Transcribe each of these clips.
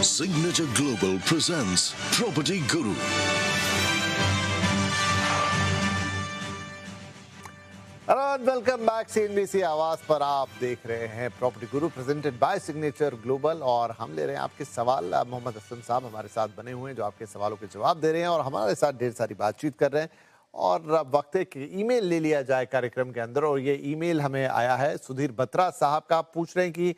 Signature Global presents Property Guru. Hello and welcome back. CNBC आवाज पर आप देख रहे हैं property Guru presented by signature global और हम ले रहे हैं आपके सवाल। मोहम्मद असलम साहब हमारे साथ बने हुए हैं जो आपके सवालों के जवाब दे रहे हैं और हमारे साथ ढेर सारी बातचीत कर रहे हैं। और अब वक्त है कि ईमेल ले लिया जाए कार्यक्रम के अंदर और ये ईमेल हमें आया है सुधीर बत्रा साहब का। पूछ रहे हैं कि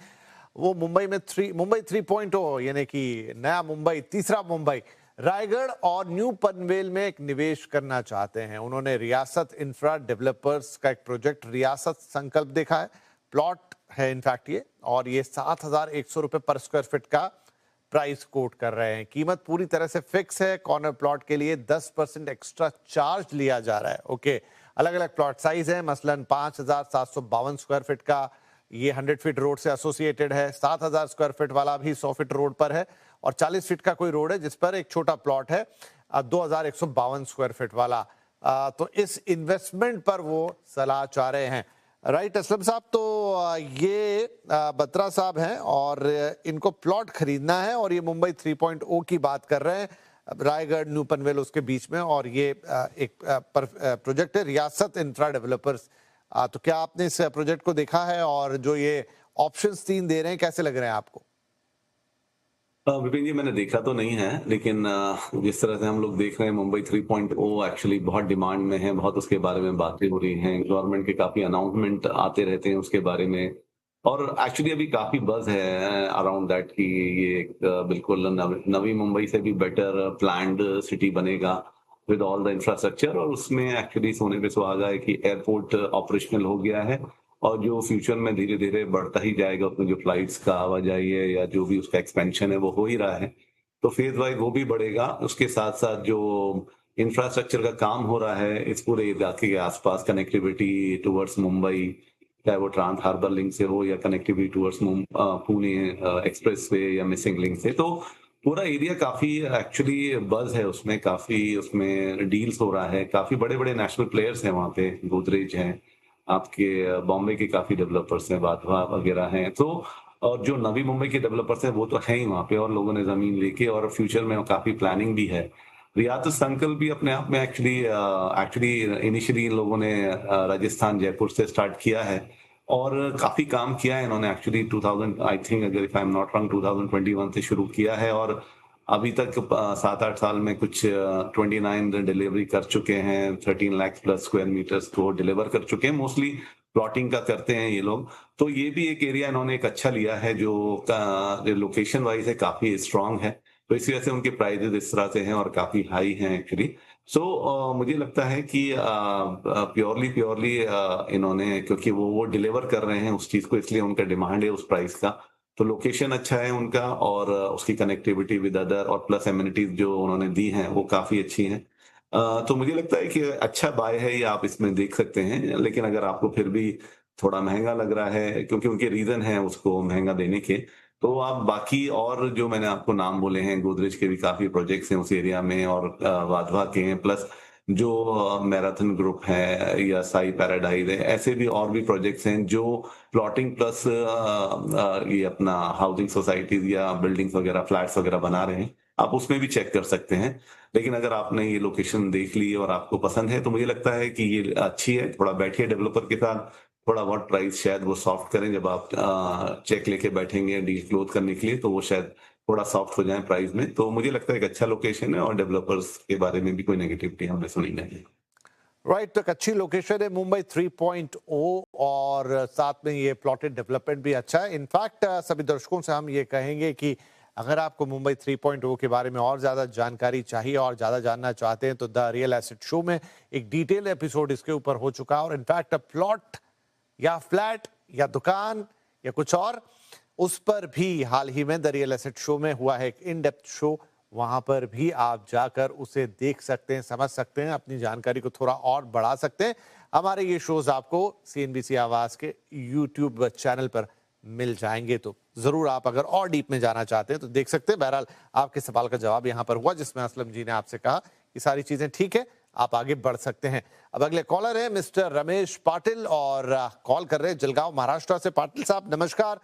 वो मुंबई 3.0 यानी कि नया मुंबई, तीसरा मुंबई, रायगढ़ और न्यू पनवेल में एक निवेश करना चाहते हैं। उन्होंने रियासत इंफ्रा डेवलपर्स का एक प्रोजेक्ट रियासत संकल्प देखा है, प्लॉट है इनफैक्ट ये, और ये 7,100 रुपए पर स्क्वायर फीट का प्राइस कोट कर रहे हैं। कीमत पूरी तरह से फिक्स है। कॉर्नर प्लॉट के लिए 10% एक्स्ट्रा चार्ज लिया जा रहा है। ओके, अलग अलग प्लॉट साइज है, मसलन 5,752 स्क्वायर फीट का ये 100 फीट रोड से एसोसिएटेड है, 7,000 स्क्वायर फीट वाला भी 100 फीट रोड पर है और 40 फीट का कोई रोड है जिस पर एक छोटा प्लॉट है 2,152 स्क्वायर फीट वाला। तो इस इन्वेस्टमेंट पर वो सलाह चाह रहे हैं। राइट असलम साहब, तो ये बत्रा साहब हैं और इनको प्लॉट खरीदना है और ये मुंबई 3.0 की बात कर रहे हैं, रायगढ़ न्यू पनवेल उसके बीच में, और ये एक प्रोजेक्ट है रियासत इंफ्रा डेवलपर्स। तो क्या आपने इस प्रोजेक्ट को देखा है और जो ये ऑप्शंस 3 दे रहे हैं कैसे लग रहे हैं आपको? विपिन जी, मैंने देखा तो नहीं है, लेकिन जिस तरह से हम लोग देख रहे हैं मुंबई 3.0 एक्चुअली बहुत डिमांड में है, बहुत उसके बारे में बातें हो रही हैं, गवर्नमेंट के काफी अनाउंसमेंट आते रहते हैं उसके बारे में, और एक्चुअली अभी काफी बज है अराउंड दैट कि ये एक बिल्कुल नवी मुंबई से भी बेटर प्लान्ड सिटी बनेगा विद ऑल द इंफ्रास्ट्रक्चर। और उसमें एक्चुअली सोने पे सुहागा है कि एयरपोर्ट ऑपरेशनल हो गया है और जो फ्यूचर में धीरे धीरे बढ़ता ही जाएगा, उसमें जो फ्लाइट्स का आवाजाही है या जो भी उसका एक्सपेंशन है वो हो ही रहा है, तो फेज वाइज वो भी बढ़ेगा। उसके साथ साथ जो इंफ्रास्ट्रक्चर का काम हो रहा है इस पूरे इलाके के आसपास, कनेक्टिविटी टुवर्ड्स मुंबई, चाहे वो ट्रांस हार्बर लिंक से हो या connectivity towards Pune express way या मिसिंग लिंक से, तो पूरा एरिया काफी एक्चुअली बज है उसमें, काफी उसमें डील्स हो रहा है, काफी बड़े बड़े नेशनल प्लेयर्स हैं वहाँ पे, गोदरेज हैं, आपके बॉम्बे के काफी डेवलपर्स हैं, वाधवा वगैरह हैं, तो और जो नवी मुंबई के डेवलपर्स हैं वो तो है ही वहाँ पे, और लोगों ने जमीन लेके और फ्यूचर में काफी प्लानिंग भी है। रियासत संकल्प भी अपने आप में एक्चुअली इनिशियली इन लोगों ने राजस्थान जयपुर से स्टार्ट किया है और काफी काम किया है इन्होंने एक्चुअली 2000 आई थिंक, अगर if I am not wrong, 2021 से शुरू किया है और अभी तक 7-8 साल में कुछ 29 डिलीवरी कर चुके हैं, 13 लाख प्लस स्क्वायर मीटर्स को डिलीवर कर चुके हैं। मोस्टली प्लॉटिंग का करते हैं ये लोग, तो ये भी एक एरिया इन्होंने एक अच्छा लिया है जो लोकेशन वाइज है, काफी स्ट्रांग है, तो इसी वजह से उनके प्राइजेस इस तरह से हैं और काफी हाई हैं एक्चुअली। सो मुझे लगता है कि प्योरली इन्होंने, क्योंकि वो डिलीवर कर रहे हैं उस चीज को, इसलिए उनका डिमांड है उस प्राइस का, तो लोकेशन अच्छा है उनका और उसकी कनेक्टिविटी विद अदर और प्लस एमिनिटीज जो उन्होंने दी हैं वो काफी अच्छी हैं। तो मुझे लगता है कि अच्छा बाय है ये, आप इसमें देख सकते हैं। लेकिन अगर आपको फिर भी थोड़ा महंगा लग रहा है, क्योंकि उनके रीजन है उसको महंगा देने के, तो आप बाकी और जो मैंने आपको नाम बोले हैं, गोदरेज के भी काफी प्रोजेक्ट्स हैं उस एरिया में और वाधवा के हैं, प्लस जो मैराथन ग्रुप है या साई पैराडाइज है, ऐसे भी और भी प्रोजेक्ट्स हैं जो प्लॉटिंग प्लस ये अपना हाउसिंग सोसाइटीज या बिल्डिंग्स वगैरह, फ्लैट्स वगैरह बना रहे हैं, आप उसमें भी चेक कर सकते हैं। लेकिन अगर आपने ये लोकेशन देख ली और आपको पसंद है तो मुझे लगता है कि ये अच्छी है। थोड़ा बैठिए डेवलपर के साथ, थोड़ा बहुत प्राइस शायद वो सॉफ्ट करें, जब आप चेक लेके बैठेंगे डील क्लोज करने के लिए तो वो शायद थोड़ा सॉफ्ट हो जाए प्राइस में। तो मुझे लगता है एक अच्छा लोकेशन है और डेवलपर्स के बारे में भी कोई नेगेटिविटी हमने सुनी नहीं। राइट, तो एक अच्छी लोकेशन है मुंबई 3.0 और साथ में ये प्लॉटेड डेवलपमेंट भी अच्छा है। इनफैक्ट सभी दर्शकों से हम ये कहेंगे कि अगर आपको मुंबई 3.0 के बारे में और ज़्यादा जानकारी चाहिए और ज़्यादा जानना चाहते हैं तो द रियल एसेट शो में एक डिटेल एपिसोड इसके ऊपर हो चुका है और इनफैक्ट प्लॉट या फ्लैट या दुकान या कुछ और, उस पर भी हाल ही में द रियल एसेट शो में हुआ है एक इन डेप्थ शो, वहां पर भी आप जाकर उसे देख सकते हैं, समझ सकते हैं, अपनी जानकारी को थोड़ा और बढ़ा सकते हैं। हमारे ये शोज आपको सीएनबीसी आवाज के यूट्यूब चैनल पर मिल जाएंगे, तो जरूर आप अगर और डीप में जाना चाहते हैं तो देख सकते हैं। बहरहाल आपके सवाल का जवाब यहाँ पर हुआ जिसमें असलम जी ने आपसे कहा कि सारी चीजें ठीक है, आप आगे बढ़ सकते हैं। अब अगले कॉलर है मिस्टर रमेश पाटिल और कॉल कर रहे हैं जलगांव महाराष्ट्र से। पाटिल साहब नमस्कार,